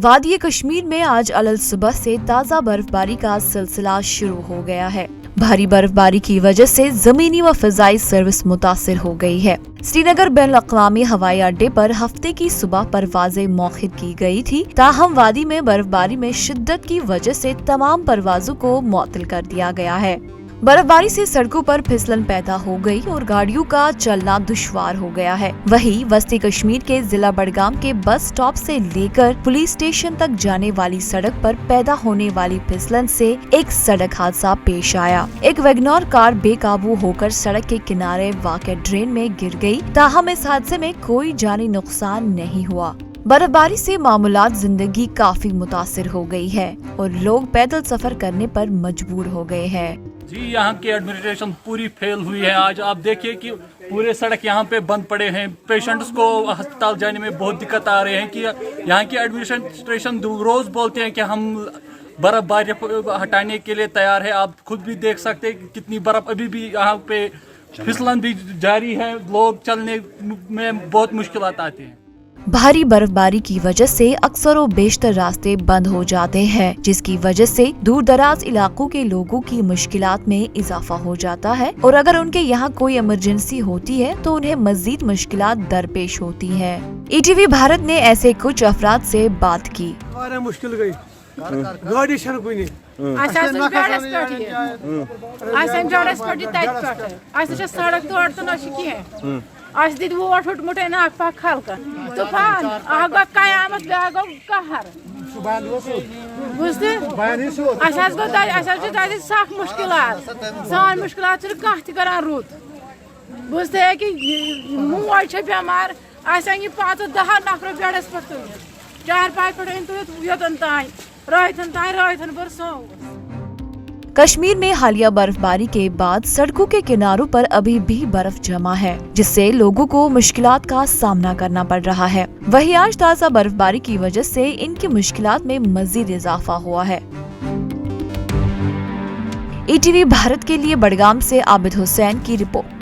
वादी कश्मीर में आज अलग सुबह से ताज़ा बर्फबारी का सिलसिला शुरू हो गया है। भारी बर्फबारी की वजह से जमीनी व फिजाई सर्विस मुतासिर हो गई है। श्रीनगर बैनुल-अक़वामी हवाई अड्डे पर हफ्ते की सुबह परवाजें मौखिद की गई थी, ताहम वादी में बर्फबारी में शिद्दत की वजह से तमाम परवाजों को मुअत्तल कर दिया गया है। बर्फबारी से सड़कों पर फिसलन पैदा हो गई और गाड़ियों का चलना दुश्वार हो गया है। वहीं वस्ती कश्मीर के जिला बडगाम के बस स्टॉप से लेकर पुलिस स्टेशन तक जाने वाली सड़क पर पैदा होने वाली फिसलन से एक सड़क हादसा पेश आया। एक वैगनर कार बेकाबू होकर सड़क के किनारे वाक़िअ ड्रेन में गिर गई, ताहम इस हादसे में कोई जानी नुकसान नहीं हुआ। बर्फबारी से मामूलात जिंदगी काफी मुतासिर हो गई है और लोग पैदल सफर करने पर मजबूर हो गए हैं। जी, यहाँ की एडमिनिस्ट्रेशन पूरी फेल हुई है। आज आप देखिए कि पूरे सड़क यहाँ पे बंद पड़े हैं। पेशेंट्स को अस्पताल जाने में बहुत दिक्कत आ रही है कि यहाँ की एडमिनिस्ट्रेशन रोज बोलते हैं कि हम बर्फबारी हटाने के लिए तैयार है। आप खुद भी देख सकते हैं कितनी बर्फ अभी भी यहाँ पे फिसलन भी जारी है। लोग चलने में बहुत मुश्किलात आती हैं। भारी बर्फबारी की वजह से अक्सर व बेशतर रास्ते बंद हो जाते हैं, जिसकी वजह से दूर दराज इलाकों के लोगों की मुश्किलात में इजाफा हो जाता है और अगर उनके यहाँ कोई इमरजेंसी होती है तो उन्हें मजीद मुश्किलात दरपेश होती हैं। ETV भारत ने ऐसे कुछ अफराद से बात की। मुश्किल गई गाड़ी आज दीदी वो वोट मुटे ना पाक खालका तूफान आगा कयामत बेगो कहर बुझते असास गो दाई असास जो दाई साख मुश्किलात सान मुश्किलात छ काह त करान रुत बुझते है कि मोय छ बीमार आसा ये 5-10 नफर बेडस पर तो 4-5 पर तो यतन ताई रायथन बरसो। कश्मीर में हालिया बर्फबारी के बाद सड़कों के किनारों पर अभी भी बर्फ जमा है, जिससे लोगों को मुश्किलात का सामना करना पड़ रहा है। वहीं आज ताज़ा बर्फबारी की वजह से इनकी मुश्किलात में मजीद इजाफा हुआ है। ETV भारत के लिए बडगाम से आबिद हुसैन की रिपोर्ट।